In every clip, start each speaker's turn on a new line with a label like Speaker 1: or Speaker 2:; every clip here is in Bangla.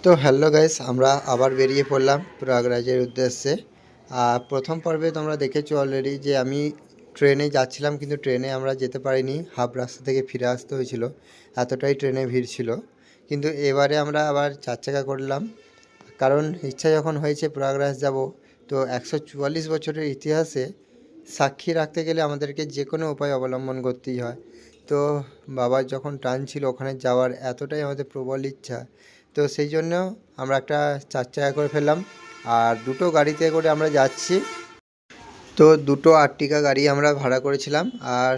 Speaker 1: তো হ্যালো গাইস, আমরা আবার বেরিয়ে পড়লাম প্রয়াগরাজের উদ্দেশ্যে। প্রথম পর্বে তোমরা দেখেছো অলরেডি যে আমি ট্রেনে যাচ্ছিলাম, কিন্তু ট্রেনে আমরা যেতে পারিনি, হাফ রাস্তা থেকে ফিরে আসতে হয়েছিল, এতটাই ট্রেনে ভিড় ছিল। কিন্তু এবারে আমরা আবার 4 চাকা করলাম, কারণ ইচ্ছা যখন হয়েছে প্রয়াগরাজ যাব। তো 144 বছরের ইতিহাসে সাক্ষী রাখতে গেলে আমাদেরকে যে কোনো উপায় অবলম্বন করতেই হয়। তো বাবার যখন টান ছিল ওখানে যাওয়ার, এতটাই আমাদের প্রবল ইচ্ছা, তো সেই জন্য আমরা একটা 4 চাকা করে ফেললাম। আর দুটো গাড়িতে করে আমরা যাচ্ছি। তো দুটো আর্টিকা গাড়ি আমরা ভাড়া করেছিলাম, আর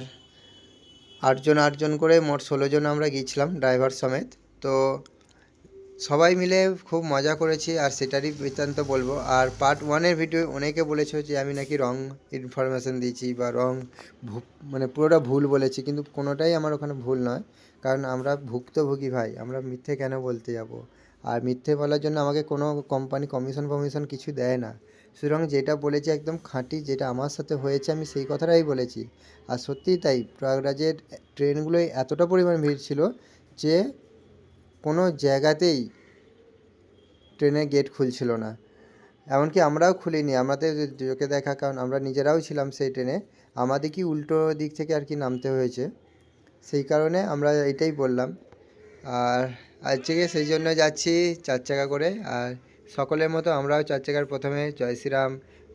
Speaker 1: আটজন আটজন করে মোট 16 জন আমরা গিয়েছিলাম ড্রাইভার সমেত। তো সবাই মিলে খুব মজা করেছি, আর সেটারই বৃত্তান্ত বলবো। আর পার্ট 1-এর ভিডিও অনেকে বলেছো যে আমি নাকি রং ইনফরমেশান দিয়েছি বা রং মানে পুরোটা ভুল বলেছি, কিন্তু কোনোটাই আমার ওখানে ভুল নয়। কারণ আমরা ভুক্তভোগী ভাই, আমরা মিথ্যে কেন বলতে যাব? আর মিথ্যে বলার জন্য আমাকে কোনো কোম্পানি কমিশন কিছু দেয় না। সুতরাং যেটা বলেছি একদম খাঁটি, যেটা আমার সাথে হয়েছে আমি সেই কথাটাই বলেছি। আর সত্যিই তাই, প্রয়াগরাজের ট্রেনগুলোয় এতটা পরিমাণ ভিড় ছিল যে কোনো জায়গাতেই ট্রেনের গেট খুলছিল না। এমনকি আমরাও খুলিনি, আমাদের চোখে দেখা, কারণ আমরা নিজেরাও ছিলাম সেই ট্রেনে, আমাদেরকেই উল্টো দিক থেকে আর কি নামতে হয়েছে। সেই কারণে আমরা এটাই বললাম। আর আজকে সেই জন্য যাচ্ছি 4 চাকা করে। আর সকলের মতো আমরাও 4 চাকার প্রথমে জয় শ্রীরাম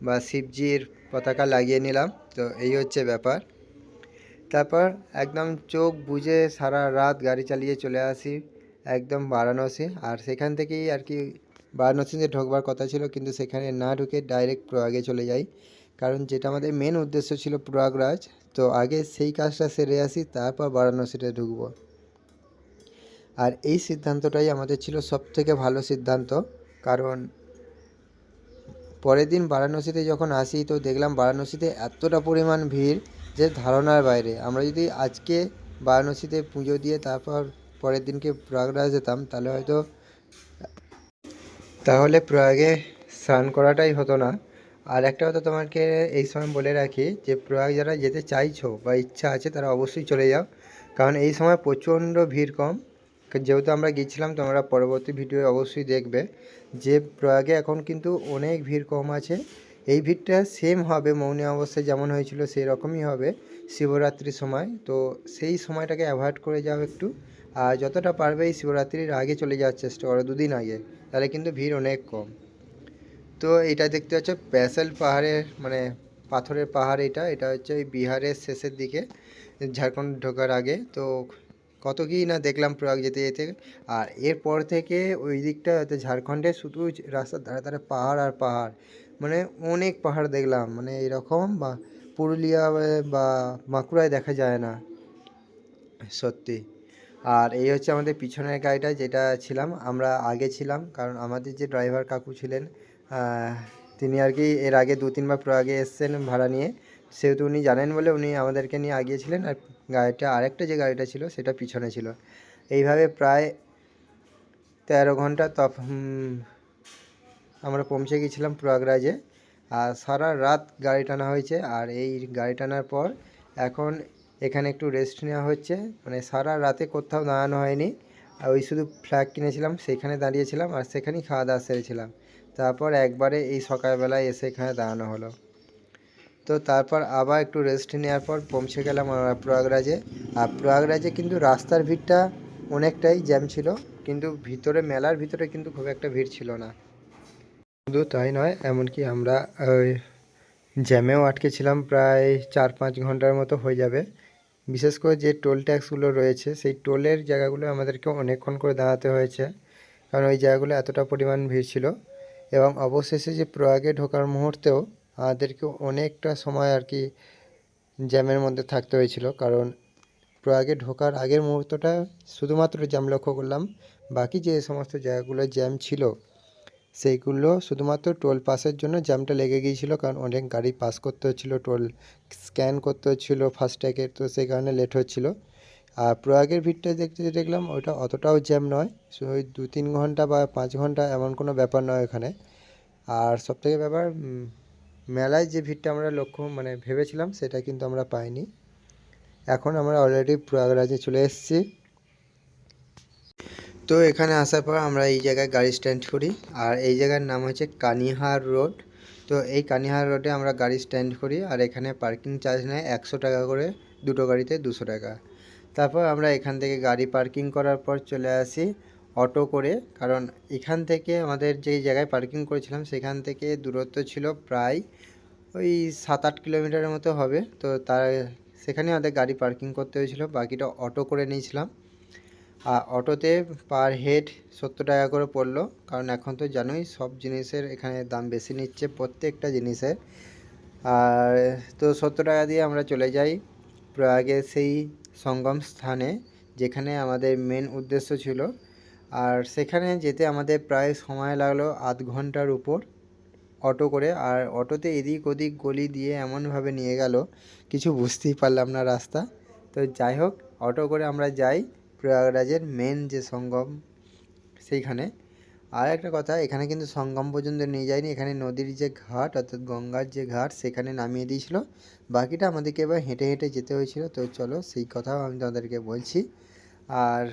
Speaker 1: বা শিবজির পতাকা লাগিয়ে নিলাম। তো এই হচ্ছে ব্যাপার। তারপর একদম চোখ বুজে সারা রাত গাড়ি চালিয়ে চলে আসি একদম বারাণসী। আর সেখান থেকেই আর কি বারাণসীতে ঢোকবার কথা ছিল, কিন্তু সেখানে না ঢুকে ডাইরেক্ট প্রয়াগে চলে যাই, কারণ যেটা আমাদের মেন উদ্দেশ্য ছিল প্রয়াগরাজ। তো আগে সেই কাজটা সেরে আসি, তারপর বারাণসীতে ঢুকবো। আর এই সিদ্ধান্তটাই আমাদের ছিল সবথেকে ভালো সিদ্ধান্ত, কারণ পরের দিন বারাণসীতে যখন আসি তো দেখলাম বারাণসীতে এতটা পরিমাণ ভিড় যে ধারণার বাইরে। আমরা যদি আজকে বারাণসীতে পুজো দিয়ে তারপর পরের দিনকে প্রয়াগরাজ যেতাম, তাহলে প্রয়াগে স্নান করাটাই হতো না। আর একটা কথা তোমাকে এই সময় বলে রাখি যে প্রয়াগ যারা যেতে চাইছো বা ইচ্ছা আছে তারা অবশ্যই চলে যাও, কারণ এই সময় প্রচণ্ড ভিড় কম। যেহেতু আমরা গিয়েছিলাম, তোমরা পরবর্তী ভিডিও অবশ্যই দেখবে যে প্রয়াগে এখন কিন্তু অনেক ভিড় কম আছে। এই ভিড়টা সেম হবে মৌনী অবস্থায় যেমন হয়েছিল সেই রকমই হবে শিবরাত্রির সময়। তো সেই সময়টাকে অ্যাভয়েড করে যাও একটু, আর যতটা পারবে এই শিবরাত্রির আগে চলে যাওয়ার চেষ্টা করো, 2 দিন আগে, তাহলে কিন্তু ভিড় অনেক কম। তো এটা দেখতে হচ্ছে ব্যাসাল্ট পাহাড়ের মানে পাথরের পাহাড়। এটা এটা হচ্ছে ওই বিহারের শেষের দিকে, ঝাড়খণ্ড ঢোকার আগে। তো কত কী না দেখলাম প্রয়াগ যেতে যেতে। আর এরপর থেকে ওই দিকটা ঝাড়খণ্ডে শুধু রাস্তার ধারে ধারে পাহাড় আর পাহাড়, মানে অনেক পাহাড় দেখলাম, মানে এরকম বা পুরুলিয়া বা বাঁকুড়ায় দেখা যায় না সত্যি। আর এই হচ্ছে আমাদের পিছনের গাড়িটা যেটা ছিলাম, আমরা আগে ছিলাম, কারণ আমাদের যে ড্রাইভার কাকু ছিলেন তিনি আর কি এর আগে 2-3 বার প্রয়াগে এসছেন ভাড়া নিয়ে, সেহেতু উনি জানেন বলে উনি আমাদেরকে নিয়ে আগিয়েছিলেন, আর গাড়িটা আরেকটা যে গাড়িটা ছিল সেটা পিছনে ছিল। এইভাবে প্রায় 13 ঘন্টা আমরা পৌঁছে গেছিলাম প্রয়াগরাজে। আর সারা রাত গাড়ি টানা হয়েছে, আর এই গাড়ি টানার পর এখন এখানে একটু রেস্ট নেওয়া হচ্ছে, মানে সারা রাতে কোথাও দাঁড়ানো হয়নি। আর ওই শুধু ফ্ল্যাগ কিনেছিলাম, সেইখানে দাঁড়িয়েছিলাম, আর সেখানেই খাওয়া দাওয়া সেরেছিলাম। তারপর একবারে এই সকালবেলায় এসে এখানে দাঁড়ানো হলো। তো তারপর আবার একটু রেস্ট নেওয়ার পর পৌঁছে গেলাম আমরা প্রয়াগরাজে। আর প্রয়াগরাজে কিন্তু রাস্তার ভিড়টা অনেকটাই জ্যাম ছিল, কিন্তু ভিতরে মেলার ভিতরে কিন্তু খুব একটা ভিড় ছিল না। শুধু তাই নয়, এমনকি আমরা ওই জ্যামেও আটকেছিলাম, প্রায় 4-5 ঘন্টার মতো হয়ে যাবে। বিশেষ করে যে টোল ট্যাক্সগুলো রয়েছে সেই টোলের জায়গাগুলো আমাদেরকে অনেকক্ষণ করে দাঁড়াতে হয়েছে, কারণ ওই জায়গাগুলো এতটা পরিমাণ ভিড় ছিল। এবং অবশেষে যে প্রয়াগে ঢোকার মুহূর্তেও আমাদেরকে অনেকটা সময় আর কি জ্যামের মধ্যে থাকতে হয়েছিল, কারণ প্রয়াগে ঢোকার আগের মুহূর্তটা শুধুমাত্র জ্যাম লক্ষ্য করলাম। বাকি যে সমস্ত জায়গাগুলো জ্যাম ছিল সেইগুলো শুধুমাত্র টোল পাসের জন্য জ্যামটা লেগে গিয়েছিলো, কারণ অনেক গাড়ি পাস করতে হচ্ছিলো, টোল স্ক্যান করতে হচ্ছিলো ফাস্ট্যাগের, তো সেই কারণে লেট হচ্ছিলো। আর প্রয়াগের ভিড়টা দেখতে দেখলাম ওইটা অতটাও জ্যাম নয়, ওই 2-3 ঘন্টা বা 5 ঘন্টা এমন কোনো ব্যাপার নয় এখানে। আর সবথেকে ব্যাপার মেলায় যে ভিড়টা আমরা লক্ষ্য মানে ভেবেছিলাম সেটা কিন্তু আমরা পাইনি। এখন আমরা অলরেডি প্রয়াগরাজে চলে এসেছি। তো এখানে আসার পর আমরা এই জায়গায় গাড়ি স্ট্যান্ড করি, আর এই জায়গার নাম হচ্ছে কানিহার রোড। তো এই কানিহার রোডে আমরা গাড়ি স্ট্যান্ড করি, আর এখানে পার্কিং চার্জ নেয় 100 টাকা করে, দুটো গাড়িতে 200 টাকা। তারপর আমরা এখান থেকে গাড়ি পার্কিং করার পর চলে আসি অটো করে, কারণ এখান থেকে আমাদের যেই জায়গায় পার্কিং করেছিলাম সেখান থেকে দূরত্ব ছিল প্রায় ওই 7-8 কিলোমিটারের মতো হবে। তো তার সেখানে আমাদের গাড়ি পার্কিং করতে হয়েছিল, বাকিটা অটো করে নিয়েছিলাম। আর অটোতে পার হেড 70 টাকা করে পড়লো, কারণ এখন তো জানোই সব জিনিসের এখানে দাম বেশি নিচ্ছে প্রত্যেকটা জিনিসের। আর তো 70 টাকা দিয়ে আমরা চলে যাই প্রয়াগের সেই সঙ্গম স্থানে, যেখানে আমাদের মেন উদ্দেশ্য ছিল। আর সেখানে যেতে আমাদের প্রায় সময় লাগলো আধ ঘন্টার উপর অটো করে। আর অটোতে এদিক ওদিক গলি দিয়ে এমনভাবে নিয়ে গেল কিছু বুঝতেই পারলাম না রাস্তা। তো যাই হোক, অটো করে আমরা যাই প্রয়াগরাজের মেন যে সঙ্গম সেইখানে। আর একটা কথা, এখানে কিন্তু সঙ্গম পর্যন্ত নিয়ে যায়নি, এখানে নদীর যে ঘাট অর্থাৎ গঙ্গার যে ঘাট সেখানে নামিয়ে দিয়েছিল, বাকিটা আমাদেরকে এবার হেঁটে হেঁটে যেতে হয়েছিল। তো চলো সেই কথাও আমি তোমাদেরকে বলছি। আর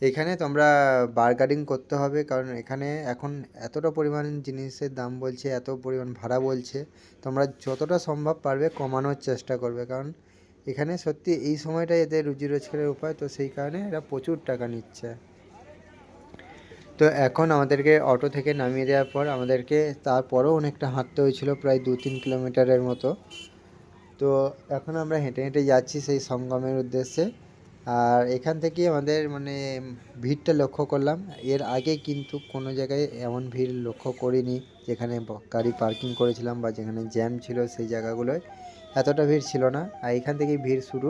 Speaker 1: এখানে তোমরা বার্গেনিং করতে হবে, কারণ এখানে এখন এতটা পরিমাণ জিনিসের দাম বলছে, এত পরিমাণ ভাড়া বলছে, তোমরা যতটা সম্ভব পারবে কমানোর চেষ্টা করবে, কারণ এখানে সত্যি এই সময়টা এদের রুজি রোজগারের উপায়, তো সেই কারণে এরা প্রচুর টাকা নিচ্ছে। তো এখন আমাদেরকে অটো থেকে নামিয়ে দেওয়ার পর আমাদেরকে তারপরও অনেকটা হাঁটতে হয়েছিল, প্রায় 2-3 কিলোমিটারের মতো। তো এখন আমরা হেঁটে হেঁটে যাচ্ছি সেই সঙ্গমের উদ্দেশ্যে। আর এখান থেকে আমাদের মানে ভিড়টা লক্ষ্য করলাম, এর আগে কিন্তু কোনো জায়গায় এমন ভিড় লক্ষ্য করিনি। যেখানে গাড়ি পার্কিং করেছিলাম বা যেখানে জ্যাম ছিল সেই জায়গাগুলোয় এতটা ভিড় ছিল না, আর এখান থেকেই ভিড় শুরু।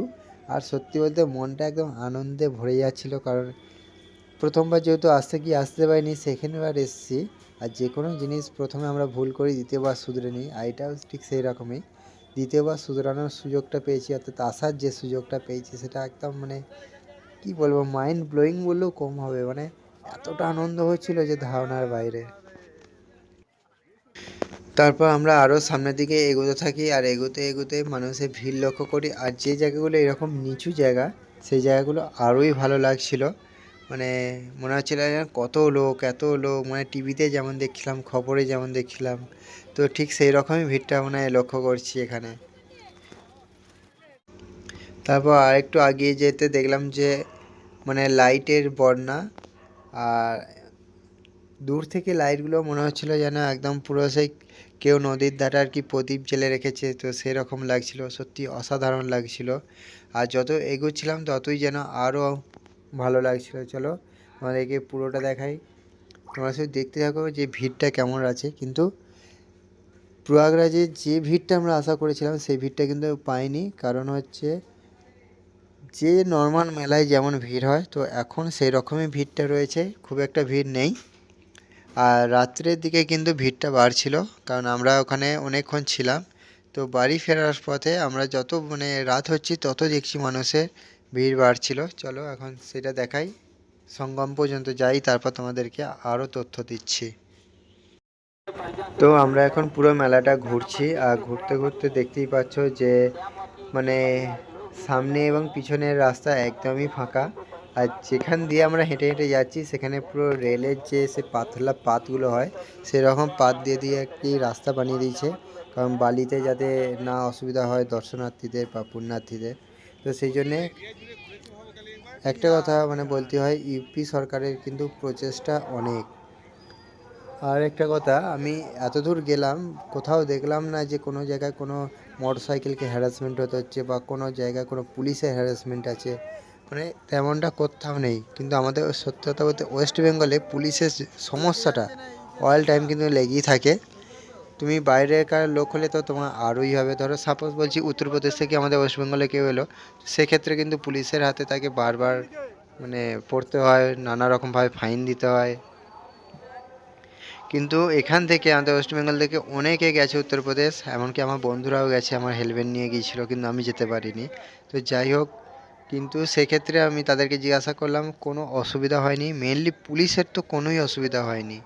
Speaker 1: আর সত্যি বলতে মনটা একদম আনন্দে ভরে যাচ্ছিল, কারণ প্রথমবার যেহেতু আসতে পারিনি, সেকেন্ডবার এসেছি। আর যে কোনো জিনিস প্রথমে আমরা ভুল করি, দ্বিতীয়বার শুধরে নিই, আর এটাও ঠিক সেই রকমই। দ্বিতীয়বার শুধরানোর সুযোগটা পেয়েছি, অর্থাৎ আসার যে সুযোগটা পেয়েছি সেটা একদম মানে কি বলবো, মাইন্ড ব্লোয়িং বললেও কম হবে। মানে এতটা আনন্দ হচ্ছিল যে ধারণার বাইরে। তারপর আমরা আরও সামনের দিকে এগোতে থাকি, আর এগোতে এগোতে মানুষের ভিড় লক্ষ্য করি। আর যে জায়গাগুলো এরকম নিচু জায়গা, সেই জায়গাগুলো আরোই ভালো লাগছিল। মানে মনে হচ্ছিল যেন কত লোক, এত লোক, মানে টিভিতে যেমন দেখছিলাম, খবরে যেমন দেখছিলাম, তো ঠিক সেই রকমই ভিড়টা মানে লক্ষ্য করছি এখানে। তারপর আরেকটু এগিয়ে যেতে দেখলাম যে মানে লাইটের বন্যা, আর দূর থেকে লাইটগুলো মনে হচ্ছিল যেন একদম পুরো সেই কেউ নদীর ধারে আর কি প্রদীপ জেলে রেখেছে, তো সেরকম লাগছিল, সত্যি অসাধারণ লাগছিল। আর যত এগোচ্ছিলাম ততই যেন আরও ভালো লাগছিল। চলো আমাদেরকে পুরোটা দেখাই, তোমরা শুধু দেখতে থাকো যে ভিড়টা কেমন আছে। কিন্তু প্রয়াগরাজে যে ভিড়টা আমরা আশা করেছিলাম সেই ভিড়টা কিন্তু পাইনি, কারণ হচ্ছে যে নর্মাল মেলায় যেমন ভিড় হয়, তো এখন সেই রকমই ভিড়টা রয়েছে, খুব একটা ভিড় নেই। আর রাত্রের দিকে কিন্তু ভিড়টা বাড়ছিল, কারণ আমরা ওখানে অনেকক্ষণ ছিলাম। তো বাড়ি ফেরার পথে আমরা যত মানে রাত হচ্ছে তত দেখছি মানুষের ভিড় বাড়ছিল। চলো এখন সেটা দেখাই, সঙ্গম পর্যন্ত যাই, তারপর তোমাদেরকে আরও তথ্য দিচ্ছি। তো আমরা এখন পুরো মেলাটা ঘুরছি, আর ঘুরতে ঘুরতে দেখতেই পাচ্ছ যে মানে সামনে এবং পিছনের রাস্তা একদমই ফাঁকা। আর যেখান দিয়ে আমরা হেঁটে হেঁটে যাচ্ছি সেখানে পুরো রেলের যে সে পাতলা পাতগুলো হয় সেরকম পাত দিয়ে দিয়ে একটি রাস্তা বানিয়ে দিয়েছে, কারণ বালিতে যাতে না অসুবিধা হয় দর্শনার্থীদের বা পুণ্যার্থীদের। তো সেই জন্যে একটা কথা মানে বলতে হয়, ইউপি সরকারের কিন্তু প্রচেষ্টা অনেক। আর একটা কথা, আমি এত দূর গেলাম, কোথাও দেখলাম না যে কোনো জায়গায় কোনো মোটরসাইকেলকে হ্যারাসমেন্ট হতে হচ্ছে বা কোনো জায়গায় কোনো পুলিশের হ্যারাসমেন্ট আছে, মানে তেমনটা কোথাও নেই। কিন্তু আমাদের সত্যি কথা বলতে ওয়েস্ট বেঙ্গলে পুলিশের সমস্যাটা অল টাইম কিন্তু লেগেই থাকে। তুমি বাইরেকার লোক হলে তো তোমার আরোই হবে, ধরো সাপোজ বলছি উত্তরপ্রদেশ থেকে আমাদের ওয়েস্ট বেঙ্গলে কেউ এলো, সেক্ষেত্রে কিন্তু পুলিশের হাতে তাকে বারবার মানে পড়তে হয়, নানা রকমভাবে ফাইন দিতে হয়। কিন্তু এখান থেকে আমাদের ওয়েস্ট বেঙ্গল থেকে অনেকে গেছে উত্তরপ্রদেশ, এমনকি আমার বন্ধুরাও গেছে, আমার হেলমেট নিয়ে গিয়েছিলো কিন্তু আমি যেতে পারিনি। তো যাই হোক, কিন্তু সেক্ষেত্রে আমি তাদেরকে জিজ্ঞাসা করলাম, কোনো অসুবিধা হয়নি, মেনলি পুলিশের তো কোনোই অসুবিধা হয়নি।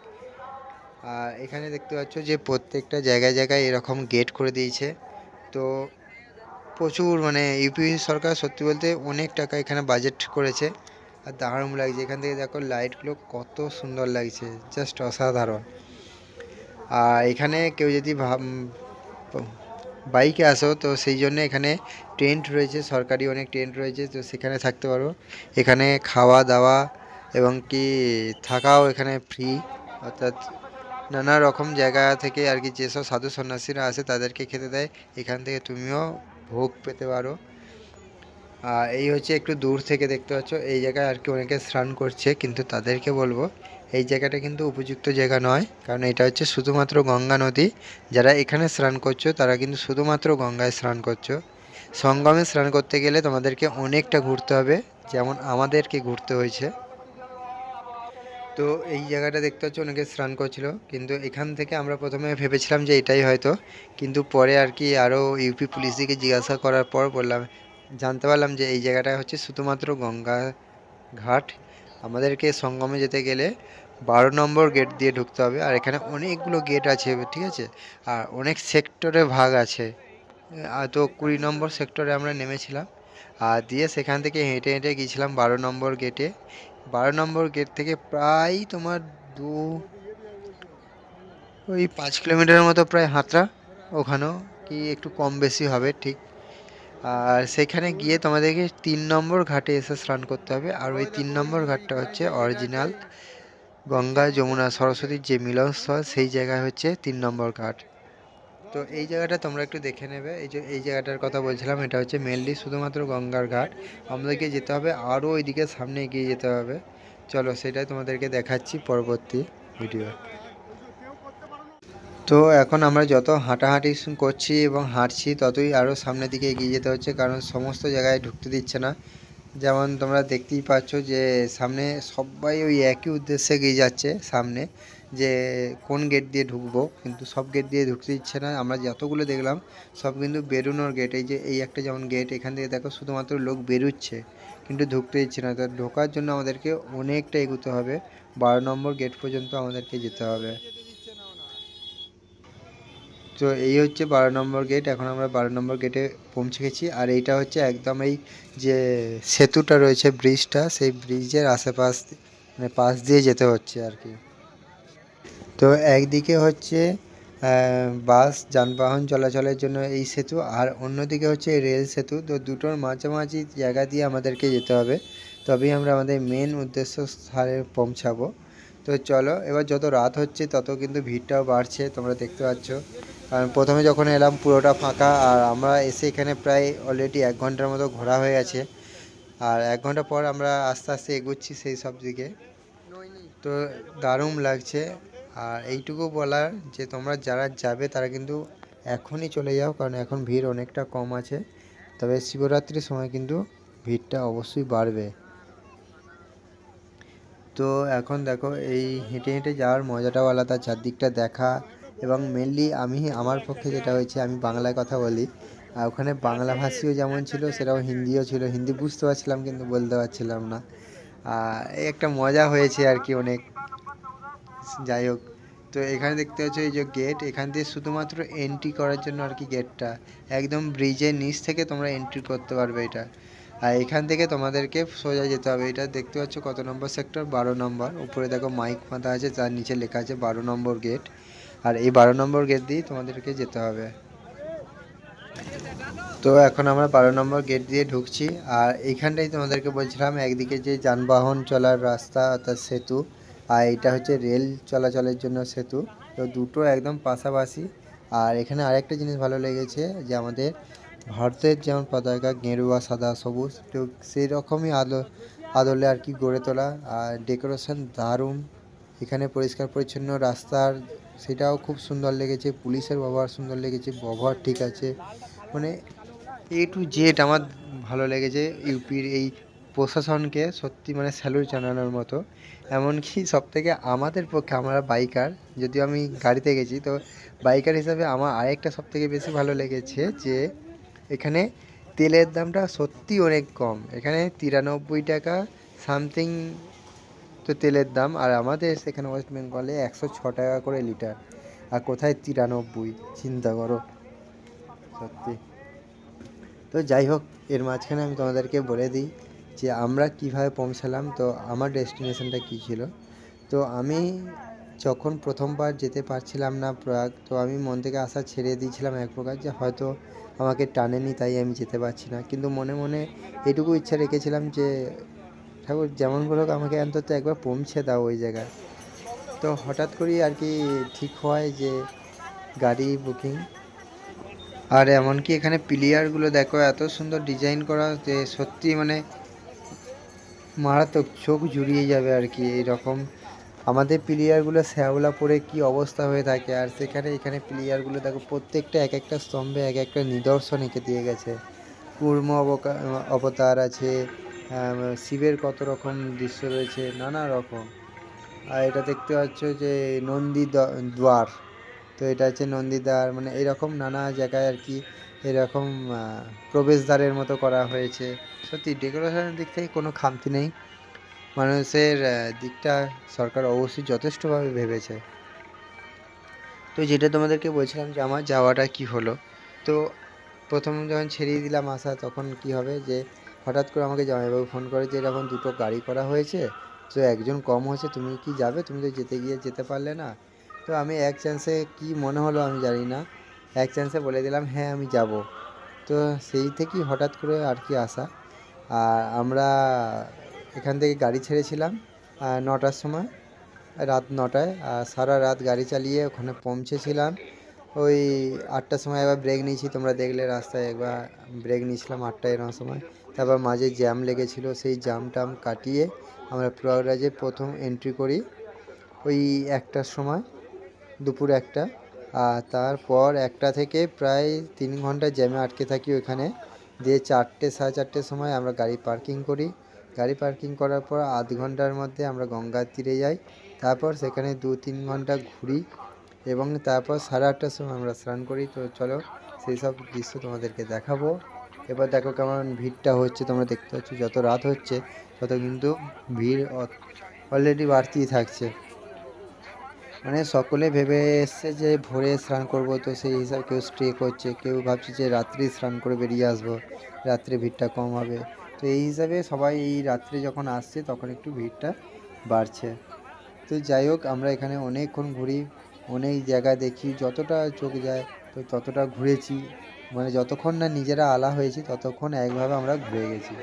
Speaker 1: আর এখানে দেখতে পাচ্ছ যে প্রত্যেকটা জায়গায় জায়গায় এরকম গেট করে দিয়েছে। তো প্রচুর মানে ইউপি সরকার সত্যি বলতে অনেক টাকা এখানে বাজেট করেছে, আর দারুণ লাগছে। এখান থেকে দেখো লাইটগুলো কত সুন্দর লাগছে, জাস্ট অসাধারণ। আর এখানে কেউ যদি বাইকে আসো তো সেই জন্য এখানে টেন্ট রয়েছে, সরকারি অনেক টেন্ট রয়েছে, তো সেখানে থাকতে পারো। এখানে খাওয়া দাওয়া এবং কি থাকাও এখানে ফ্রি, অর্থাৎ নানা রকম জায়গা থেকে আর কি যেসব সাধু সন্ন্যাসীরা আসে তাদেরকে খেতে দেয়, এখান থেকে তুমিও ভোগ পেতে পারো। আর এই হচ্ছে একটু দূর থেকে দেখতে পাচ্ছ এই জায়গায় আর কি অনেকে স্নান করছে, কিন্তু তাদেরকে বলবো এই জায়গাটা কিন্তু উপযুক্ত জায়গা নয়, কারণ এটা হচ্ছে শুধুমাত্র গঙ্গা নদী। যারা এখানে স্নান করছো তারা কিন্তু শুধুমাত্র গঙ্গায় স্নান করছো। সঙ্গমে স্নান করতে গেলে তোমাদেরকে অনেকটা ঘুরতে হবে, যেমন আমাদেরকে ঘুরতে হয়েছে। তো এই জায়গাটা দেখতে পাচ্ছ অনেকে স্নান করছিল, কিন্তু এখান থেকে আমরা প্রথমে ভেবেছিলাম যে এটাই হয়তো, কিন্তু পরে আর কি আরও ইউপি পুলিশ দিকে জিজ্ঞাসা করার পর জানতে পারলাম যে এই জায়গাটা হচ্ছে শুধুমাত্র গঙ্গা ঘাট। আমাদেরকে সঙ্গমে যেতে গেলে 12 নম্বর গেট দিয়ে ঢুকতে হবে, আর এখানে অনেকগুলো গেট আছে, ঠিক আছে, আর অনেক সেক্টরে ভাগ আছে। তো 20 নম্বর সেক্টরে আমরা নেমেছিলাম, আর দিয়ে সেখান থেকে হেঁটে হেঁটে গিয়েছিলাম 12 নম্বর গেটে। 12 নম্বর গেট থেকে প্রায় তোমার দু ওই 5 কিলোমিটারের মতো প্রায় হাঁটা, ওখানেও কি একটু কম বেশি হবে ঠিক। আর সেখানে গিয়ে তোমাদেরকে 3 নম্বর ঘাটে এসে স্নান করতে হবে, আর ওই 3 নম্বর ঘাটটা হচ্ছে অরিজিনাল গঙ্গা যমুনা সরস্বতীর যে মিলনস্থল, সেই জায়গায় হচ্ছে 3 নম্বর ঘাট। তো এই জায়গাটা তোমরা একটু দেখে নেবে। এই যে এই জায়গাটার কথা বলছিলাম, এটা হচ্ছে মেনলি শুধুমাত্র গঙ্গার ঘাট। আমাদেরকে যেতে হবে আরও ওইদিকে সামনে এগিয়ে যেতে হবে। চলো সেটাই তোমাদেরকে দেখাচ্ছি পরবর্তী ভিডিও। তো এখন আমরা যত হাঁটাহাঁটি করছি এবং হাঁটছি ততই আরও সামনের দিকে এগিয়ে যেতে হচ্ছে, কারণ সমস্ত জায়গায় ঢুকতে দিচ্ছে না। যেমন তোমরা দেখতেই পাচ্ছ যে সামনে সবাই ওই একই উদ্দেশ্যে এগিয়ে যাচ্ছে সামনে, যে কোন গেট দিয়ে ঢুকবো, কিন্তু সব গেট দিয়ে ঢুকতে দিচ্ছে না। আমরা যতগুলো দেখলাম সব কিন্তু বেরোনোর গেট। এই যে এই একটা যেমন গেট, এখান থেকে দেখো শুধুমাত্র লোক বেরোচ্ছে, কিন্তু ঢুকতে দিচ্ছে না। তো ঢোকার জন্য আমাদেরকে অনেকটা এগোতে হবে, 12 নম্বর গেট পর্যন্ত আমাদেরকে যেতে হবে। তো এই হচ্ছে 12 নম্বর গেট। এখন আমরা 12 নম্বর গেটে পৌঁছে গেছি, আর এইটা হচ্ছে একদম এই যে সেতুটা রয়েছে, ব্রিজটা, সেই ব্রিজের আশেপাশ মানে পাশ দিয়ে যেতে হচ্ছে আর কি। তো একদিকে হচ্ছে বাস যানবাহন চলাচলের জন্য এই সেতু, আর অন্যদিকে হচ্ছে রেল সেতু। তো দুটোর মাঝামাঝি জায়গা দিয়ে আমাদেরকে যেতে হবে, তবেই আমরা আমাদের মেন উদ্দেশ্য স্থানে পৌঁছাবো। তো চলো, এবার যত রাত হচ্ছে তত কিন্তু ভিড়টাও বাড়ছে, তোমরা দেখতে পাচ্ছ। কারণ প্রথমে যখন এলাম পুরোটা ফাঁকা, আর আমরা এসে এখানে প্রায় অলরেডি 1 ঘন্টার মতো ঘোরা হয়ে গেছে, আর 1 ঘন্টা পর আমরা আস্তে আস্তে এগোচ্ছি সেই সব দিকে। তো দারুণ লাগছে। আর এইটুকু বলার যে তোমরা যারা যাবে তারা কিন্তু এখনই চলে যাও, কারণ এখন ভিড় অনেকটা কম আছে, তবে শিবরাত্রির সময় কিন্তু ভিড়টা অবশ্যই বাড়বে। তো এখন দেখো এই হেঁটে হেঁটে যাওয়ার মজাটাও আলাদা, চারদিকটা দেখা, এবং মেনলি আমার পক্ষে যেটা হয়েছে, আমি বাংলায় কথা বলি, আর ওখানে বাংলাভাষীও যেমন ছিল সেটাও হিন্দিও ছিল। হিন্দি বুঝতে পারছিলাম কিন্তু বলতে পারছিলাম না। এই একটা মজা হয়েছে আর কি অনেক। যাই হোক, তো এখানে দেখতে পাচ্ছ এই যে গেট, এখান দিয়ে শুধুমাত্র এন্ট্রি করার জন্য আর কি গেটটা, একদম ব্রিজের নিচ থেকে তোমরা এন্ট্রি করতে পারবে এটা। আর এখান থেকে তোমাদেরকে সোজা যেতে হবে। এটা দেখতে পাচ্ছ কত নম্বর সেক্টর, 12 নম্বর। উপরে দেখো মাইক বাঁধা আছে, তার নিচে লেখা আছে 12 নম্বর গেট, আর এই 12 নম্বর গেট দিয়েই তোমাদেরকে যেতে হবে। তো এখন আমরা 12 নম্বর গেট দিয়ে ঢুকছি, আর এইখানটাই তোমাদেরকে বলছিলাম একদিকে যে যানবাহন চলার রাস্তা অর্থাৎ সেতু, আর এটা হচ্ছে রেল চলাচলের জন্য সেতু। তো দুটো একদম পাশাপাশি। আর এখানে আরেকটা জিনিস ভালো লেগেছে যে আমাদের ভারতের যেমন পতাকা গেরুয়া সাদা সবুজ, তো সেই রকমই আদলে আর কি গড়ে তোলা, আর ডেকোরেশন দারুণ। এখানে পরিষ্কার পরিচ্ছন্ন রাস্তার সেটাও খুব সুন্দর লেগেছে, পুলিশের ব্যবহার সুন্দর লেগেছে, ব্যবহার ঠিক আছে, মানে A to Z আমার ভালো লেগেছে। ইউপির এই প্রশাসনকে সত্যি মানে স্যালুট জানানোর মতো। এমনকি সবথেকে আমাদের পক্ষে, আমরা বাইকার, যদিও আমি গাড়িতে গেছি, তো বাইকার হিসাবে আমার আরেকটা সবথেকে বেশি ভালো লেগেছে যে এখানে তেলের দামটা সত্যি অনেক কম। এখানে 93 টাকা সামথিং তো তেলের দাম, আর আমাদের সেখানে ওয়েস্ট বেঙ্গলে 106 টাকা করে লিটার, আর কোথায় 93, চিন্তা করো সত্যি। তো যাই হোক, এর মাঝখানে আমি তোমাদেরকে বলে দিই যে আমরা কিভাবে পৌঁছালাম, তো আমার ডেস্টিনেশনটা কী ছিল। তো আমি যখন প্রথমবার যেতে পারছিলাম না প্রয়াগ, তো আমি মন থেকে আশা ছেড়ে দিয়েছিলাম এক প্রকার, যে হয়তো আমাকে টানেনি তাই আমি যেতে পারছি না। কিন্তু মনে মনে এটুকু ইচ্ছা রেখেছিলাম যে ঠাকুর যেমন করে হোক আমাকে অন্তত একবার পৌঁছে দাও ওই জায়গায়। তো হঠাৎ করেই আর কি ঠিক হয় যে গাড়ি বুকিং। আর এমনকি এখানে প্লেয়ারগুলো দেখো এত সুন্দর ডিজাইন করা, যে সত্যি মানে মারাত্মক, চোখ জুড়িয়ে যাবে আর কি এইরকম। আমাদের প্লেয়ারগুলো শ্যাওলা পরে কি অবস্থা হয়ে থাকে, আর এখানে প্লেয়ারগুলো দেখো প্রত্যেকটা এক একটা স্তম্ভে এক একটা নিদর্শন এঁকে দিয়ে গেছে। কুর্ম অবতার আছে, শিবের কত রকম দৃশ্য রয়েছে, নানা রকম। আর এটা দেখতে পাচ্ছ যে নন্দী দ্বার, তো এটা হচ্ছে নন্দীদ্বার, মানে এরকম নানা জায়গায় আর কি এরকম প্রবেশদ্বারের মতো করা হয়েছে। সত্যি ডেকোরেশনের দিক থেকে কোনো খামতি নেই, মানুষের দিকটা সরকার অবশ্যই যথেষ্টভাবে ভেবেছে। তো যেটা তোমাদেরকে বলছিলাম যে আমার যাওয়াটা কি হলো, তো প্রথম যখন ছেড়িয়ে দিলাম আশা, তখন কি হবে যে হঠাৎ করে আমাকে জামাইবাবু ফোন করে যে এরকম দুটো গাড়ি করা হয়েছে, তো একজন কম হয়েছে, তুমি কি যাবে, তুমি তো যেতে পারলে না। তো আমি এক চান্সে কি মনে হলো আমি জানি না, এক চান্সে বলে দিলাম হ্যাঁ আমি যাব। তো সেই থেকেই হঠাৎ করে আর কি আসা। আর আমরা এখান থেকে গাড়ি ছেড়েছিলাম 9টার সময়, রাত 9টায়। আর সারা রাত গাড়ি চালিয়ে ওখানে পৌঁছেছিলাম ওই 8টার সময়। একবার ব্রেক নিয়েছি, তোমরা দেখলে রাস্তায় একবার ব্রেক নিয়েছিলাম 8টায় এরকম সময়। তারপর মাঝে জ্যাম লেগেছিল, সেই জ্যাম টাম কাটিয়ে আমরা প্রয়াগরাজে প্রথম এন্ট্রি করি ওই 1টার সময়, দুপুর 1টা। আর তারপর 1টা থেকে প্রায় 3 ঘন্টা জ্যামে আটকে থাকি ওইখানে। দিয়ে 4টে সাড়ে 4টের সময় আমরা গাড়ি পার্কিং করি। গাড়ি পার্কিং করার পর আধ ঘন্টার মধ্যে আমরা গঙ্গার তীরে যাই। তারপর সেখানে 2-3 ঘন্টা ঘুরি এবং তারপর 8:30টার সময় আমরা স্নান করি। তো চলো সেই সব দৃশ্য তোমাদেরকে দেখাবো। এবার দেখো কেমন ভিড়টা হচ্ছে, তোমরা দেখতে পাচ্ছ যত রাত হচ্ছে তত কিন্তু ভিড় অলরেডি বাড়তেই থাকছে। মানে সকলে ভেবে এসছে যে ভোরে স্নান করব, তো সেই হিসাবে কেউ স্টে করছে, কেউ ভাবছে যে রাত্রি স্নান করে বেরিয়ে আসবো, রাত্রে ভিড়টা কম হবে। তো এই হিসাবে সবাই এই রাত্রে যখন আসছে তখন একটু ভিড়টা বাড়ছে। তো যাই হোক, আমরা এখানে অনেকক্ষণ ঘুরি, অনেক জায়গা দেখি, যতটা চোখ যায় তো ততটা ঘুরেছি। মানে যতক্ষণ না নিজেরা আলা হয়েছি ততক্ষণ একভাবে আমরা ঘুরে গেছি।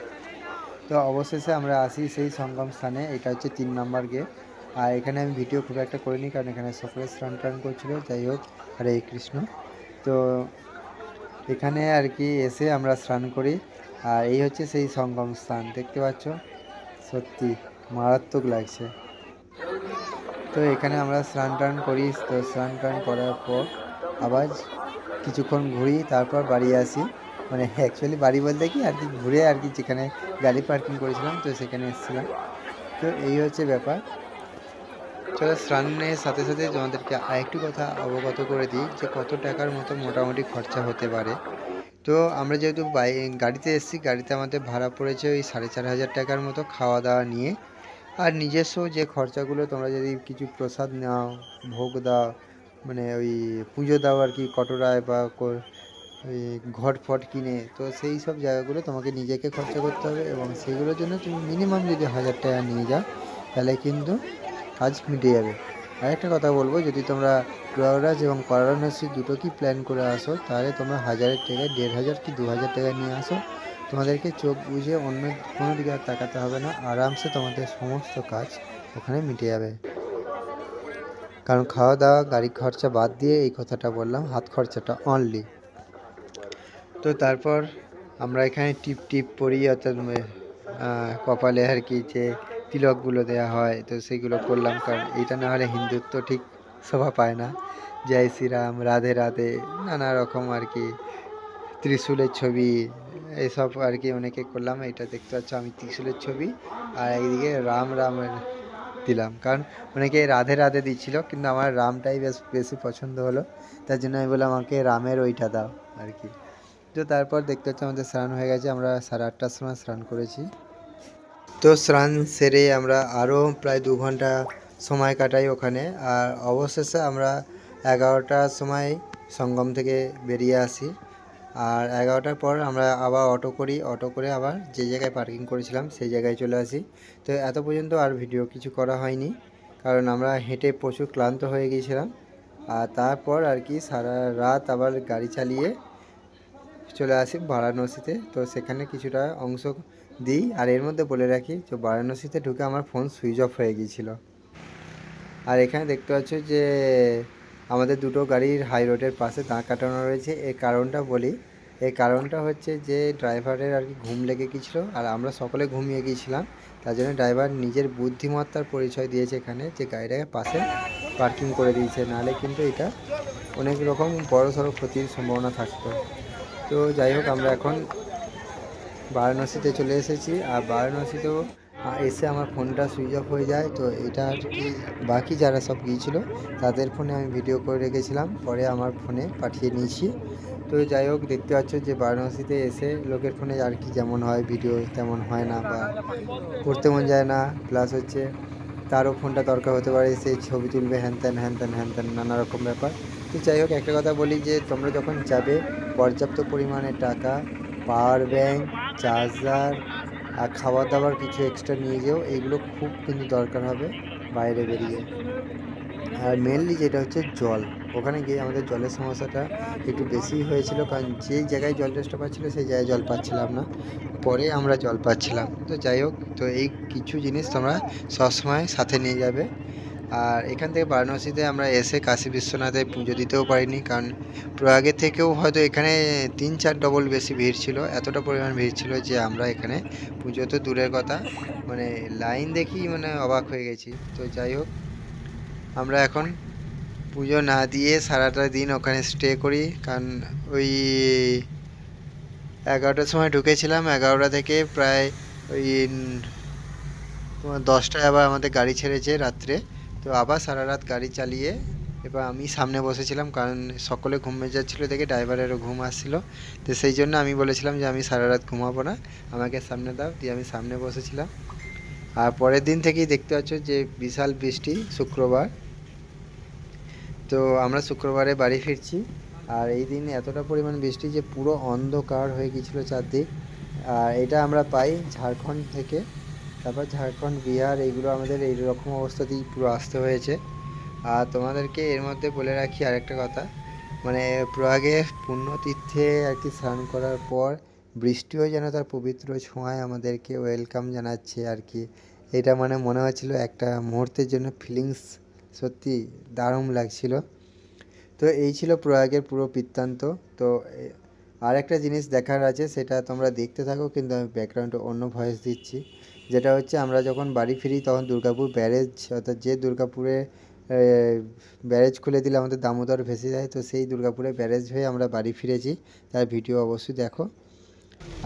Speaker 1: তো অবশেষে আমরা আসি সেই সঙ্গম স্থানে, এটা হচ্ছে 3 নম্বর গেট। আর এখানে আমি ভিডিও খুব একটা করিনি কারণ এখানে সকলে স্নান টান করছিল। যাই হোক, হরে কৃষ্ণ। তো এখানে আর কি এসে আমরা স্নান করি। আর এই হচ্ছে সেই সঙ্গম স্থান, দেখতে পাচ্ছ সত্যি মারাত্মক লাগছে। তো এখানে আমরা স্নান টান করি, তো স্নান টান করার পর আবার কিছুক্ষণ ঘুরি, তারপর বাড়ি আসি। মানে অ্যাকচুয়ালি বাড়ি বলতে কি আর কি ঘুরে আর কি যেখানে গাড়ি পার্কিং করেছিলাম তো সেখানে এসেছিলাম। তো এই হচ্ছে ব্যাপার। চলো স্নানের সাথে সাথে তোমাদেরকে আরেকটি কথা অবগত করে দিই যে কত টাকার মতো মোটামুটি খরচা হতে পারে। তো আমরা যেহেতু গাড়িতে এসেছি, গাড়িতে আমাদের ভাড়া পড়েছে ওই 4,500 টাকার মতো খাওয়া দাওয়া নিয়ে। আর নিজস্ব যে খরচাগুলো, তোমরা যদি কিছু প্রসাদ নাও, ভোগ দাও, মানে ওই পুজো দাও আর কি কটোরায় বা ওই ঘট ফট কিনে, তো সেই সব জায়গাগুলো তোমাকে নিজেকে খরচা করতে হবে। এবং সেইগুলোর জন্য তুমি মিনিমাম যদি 1,000 টাকা নিয়ে যাও তাহলে কিন্তু কাজ মিটে যাবে। আরেকটা কথা বলবো, যদি তোমরা প্রয়াগরাজ এবং বারাণসী দুটো কি প্ল্যান করে আসো তাহলে তোমরা 1,000 টাকায় 1,500 কি 2,000 টাকা নিয়ে আসো, তোমাদেরকে চোখ বুঝে অন্য কোনো দিকে আর তাকাতে হবে না, আরামসে তোমাদের সমস্ত কাজ ওখানে মিটে যাবে। কারণ খাওয়া দাওয়া গাড়ি খরচা বাদ দিয়ে এই কথাটা বললাম, হাত খরচাটা অনলি। তো তারপর আমরা এখানে টিপ টিপ পরি, অর্থাৎ কপালে আর কি যে তিলকগুলো দেওয়া হয়, তো সেগুলো করলাম, কারণ এইটা না হলে হিন্দুত্ব ঠিক শোভা পায় না। জয় শ্রীরাম, রাধে রাধে, নানা রকম আর কি ত্রিশূলের ছবি এইসব আর কি অনেকে করলাম। এটা দেখতে পাচ্ছ আমি ত্রিশূলের ছবি, আর একদিকে রাম রামের দিলাম, কারণ অনেকে রাধে রাধে দিচ্ছিল কিন্তু আমার রামটাই বেশি পছন্দ হলো, তার জন্য আমি বললাম আমাকে রামের ওইটা দাও আর কি। তো তারপর দেখতে হচ্ছে আমাদের স্নান হয়ে গেছে, আমরা 8:30টার সময় স্নান করেছি। তো স্নান সেরে আমরা আরও প্রায় 2 ঘন্টা সময় কাটাই ওখানে। আর অবশেষে আমরা 11টার সময় সঙ্গম থেকে বেরিয়ে আসি। আর 11টার পর আমরা আবার অটো করে আবার যে জায়গায় পার্কিং করেছিলাম সেই জায়গায় চলে আসি। তো এত পর্যন্ত আর ভিডিও কিছু করা হয়নি, কারণ আমরা হেঁটে প্রচুর ক্লান্ত হয়ে গিয়েছিলাম। আর তারপর আর কি সারা রাত আবার গাড়ি চালিয়ে চলে আসি বারাণসীতে। তো সেখানে কিছুটা অংশ দিই। আর এর মধ্যে বলে রাখি যে বারাণসীতে ঢুকে আমার ফোন সুইচ অফ হয়ে গিয়েছিলো। আর এখানে দেখতে পাচ্ছ যে আমাদের দুটো গাড়ির হাই রোডের পাশে দাঁড় কাটানো রয়েছে। এর কারণটা বলি, এই কারণটা হচ্ছে যে ড্রাইভারের আর কি ঘুম লেগে গিয়েছিলো আর আমরা সকলে ঘুমিয়ে গিয়েছিলাম। তার জন্য ড্রাইভার নিজের বুদ্ধিমত্তার পরিচয় দিয়েছে এখানে, যে গাড়িটাকে পাশে পার্কিং করে দিয়েছে, নাহলে কিন্তু এটা অনেক রকম বড় সড়ো ক্ষতির সম্ভাবনা থাকতো। তো যাই হোক, আমরা এখন বারাণসীতে চলে এসেছি। আর বারাণসীতেও এসে আমার ফোনটা সুইচ অফ হয়ে যায়। তো এটা আর কি বাকি যারা সব গিয়েছিলো তাদের ফোনে আমি ভিডিও করে রেখেছিলাম, পরে আমার ফোনে পাঠিয়ে নিয়েছি। তো যাই হোক, দেখতে পাচ্ছ যে বারাণসীতে এসে লোকের ফোনে আর কি যেমন হয় ভিডিও তেমন হয় না, বা করতে মন যায় না। প্লাস হচ্ছে তারও ফোনটা দরকার হতে পারে, সে ছবি তুলবে হ্যান ত্যান নানা রকম ব্যাপার। তো যাই হোক, একটা কথা বলি যে তোমরা যখন যাবে পর্যাপ্ত পরিমাণে টাকা, পাওয়ার ব্যাঙ্ক, চার্জার আর খাবার দাবার কিছু এক্সট্রা নিয়ে যেও, এইগুলো খুব কিন্তু দরকার হবে বাইরে বেরিয়ে। আর মেনলি যেটা হচ্ছে জল, ওখানে গিয়ে আমাদের জলের সমস্যাটা একটু বেশিই হয়েছিল, কারণ যেই জায়গায় জল টেস্টটা পাচ্ছিলো সেই জায়গায় জল পাচ্ছিলাম না, পরে আমরা জল পাচ্ছিলাম। তো যাই হোক, তো এই কিছু জিনিস তোমরা সবসময় সাথে নিয়ে যাবে। আর এখান থেকে বারাণসীতে আমরা এসে কাশী বিশ্বনাথে পুজো দিতেও পারিনি, কারণ প্রয়াগের থেকেও হয়তো এখানে 3-4 ডবল বেশি ভিড় ছিল। এতটা পরিমাণ ভিড় ছিল যে আমরা এখানে পুজো তো দূরের কথা, মানে লাইন দেখি মানে অবাক হয়ে গেছি। তো যাই হোক, আমরা এখন পুজো না দিয়ে সারাটা দিন ওখানে স্টে করি, কারণ ওই 11টার সময় ঢুকেছিলাম। 11টা থেকে প্রায় ওই তোমার 10টায় আবার আমাদের গাড়ি ছেড়েছে রাত্রে। তো আবার সারা রাত গাড়ি চালিয়ে এবার আমি সামনে বসেছিলাম, কারণ সকলে ঘুমিয়ে যাচ্ছিলো দেখে ড্রাইভারেরও ঘুম আসছিলো। তো সেই জন্য আমি বলেছিলাম যে আমি সারা রাত ঘুমাবো না, আমাকে সামনে দাও, দিয়ে আমি সামনে বসেছিলাম। আর পরের দিন থেকেই দেখতে পাচ্ছ যে বিশাল বৃষ্টি শুক্রবার। তো আমরা শুক্রবারে বাড়ি ফিরছি। আর এই দিন এতটা পরিমাণ বৃষ্টি যে পুরো অন্ধকার হয়ে গিয়েছিলো চারদিক। আর এটা আমরা পাই ঝাড়খণ্ড থেকে। তারপর ঝাড়খণ্ড, বিহার, এইগুলো আমাদের এইরকম অবস্থাতেই পুরো আসতে হয়েছে। আর তোমাদেরকে এর মধ্যে বলে রাখি আরেকটা কথা, মানে প্রয়াগে পুণ্যতীর্থে আর কি স্নান করার পর বৃষ্টিও যেন তার পবিত্র ছোঁয়ায় আমাদেরকে ওয়েলকাম জানাচ্ছে আর কি। এটা মানে মনে হচ্ছিলো একটা মুহূর্তের জন্য ফিলিংস সত্যি দারুণ লাগছিল। তো এই ছিল প্রয়াগের পুরো বৃত্তান্ত। তো আর একটা জিনিস দেখার আছে, সেটা তোমরা দেখতে থাকো, কিন্তু আমি ব্যাকগ্রাউন্ডে অন্য ভয়েস দিচ্ছি। যেটা হচ্ছে আমরা যখন বাড়ি ফিরি তখন দুর্গাপুর ব্যারেজ, অর্থাৎ যে দুর্গাপুরে ব্যারেজ খুলে দিলে আমাদের দামোদর ভেসে যায়, তো সেই দুর্গাপুরে ব্যারেজ হয়ে আমরা বাড়ি ফিরেছি। তার ভিডিও অবশ্যই দেখো।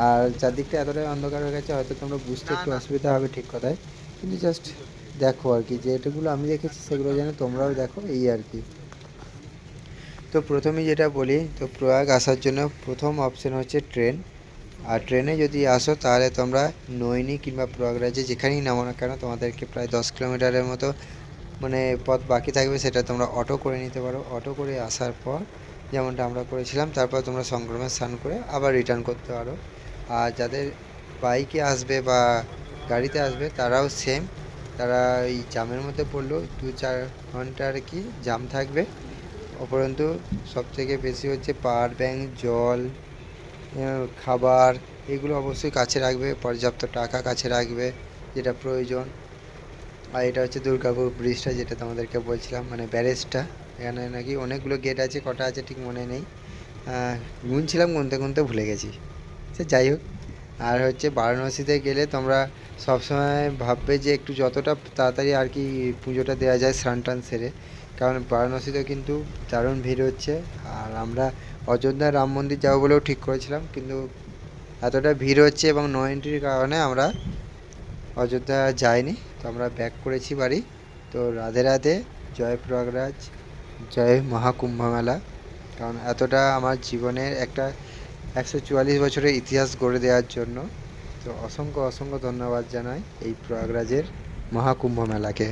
Speaker 1: আর চারদিকটা এতটাই অন্ধকার হয়ে গেছে, হয়তো তোমরা বুঝতে একটু অসুবিধা হবে ঠিক কথায়, কিন্তু জাস্ট দেখো আর কি, যেটাগুলো আমি দেখেছি সেগুলো যেন তোমরাও দেখো, এই আর কি। তো প্রথমেই যেটা বলি, তো প্রয়াগ আসার জন্য প্রথম অপশন হচ্ছে ট্রেন। আর ট্রেনে যদি আসো তাহলে তোমরা নৈনি কিংবা প্রয়াগরাজে যেখানেই নামো না কেন, তোমাদেরকে প্রায় 10 কিলোমিটারের মতো মানে পথ বাকি থাকবে, সেটা তোমরা অটো করে নিতে পারো। অটো করে আসার পর যেমনটা আমরা করেছিলাম, তারপর তোমরা সংক্রমে স্নান করে আবার রিটার্ন করতে পারো। আর যাদের বাইকে আসবে বা গাড়িতে আসবে তারাও সেম, তারা এই জামের মধ্যে পড়লেও 2-4 ঘন্টা আর কি জাম থাকবে। উপরন্তু সবথেকে বেশি হচ্ছে পাওয়ার ব্যাঙ্ক, জল, খাবার, এগুলো অবশ্যই কাছে রাখবে। পর্যাপ্ত টাকা কাছে রাখবে, যেটা প্রয়োজন। আর এটা হচ্ছে দুর্গাপুর ব্রিজটা, যেটা তোমাদেরকে বলছিলাম, মানে ব্যারেজটা। এখানে নাকি অনেকগুলো গেট আছে, কটা আছে ঠিক মনে নেই, গুনছিলাম, গুনতে ভুলে গেছি। সে যাই হোক। আর হচ্ছে বারাণসীতে গেলে তোমরা সবসময় ভাববে যে একটু যতটা তাড়াতাড়ি আর কি পুজোটা দেওয়া যায় স্নান টান সেরে, কারণ বারাণসীতে কিন্তু দারুণ ভিড় হচ্ছে। আর আমরা অযোধ্যা রাম মন্দির যাবো বলেও ঠিক করেছিলাম, কিন্তু এতটা ভিড় হচ্ছে এবং নো এন্ট্রির কারণে আমরা অযোধ্যা যাইনি। তো আমরা ব্যাক করেছি বাড়ি। তো রাধে রাধে, জয় প্রয়াগরাজ, জয় মহাকুম্ভ মেলা। কারণ এতটা আমার জীবনের একটা 144 বছরের ইতিহাস গড়ে দেওয়ার জন্য। তো অসংখ্য ধন্যবাদ জানাই এই প্রয়াগরাজের মহাকুম্ভ মেলাকে।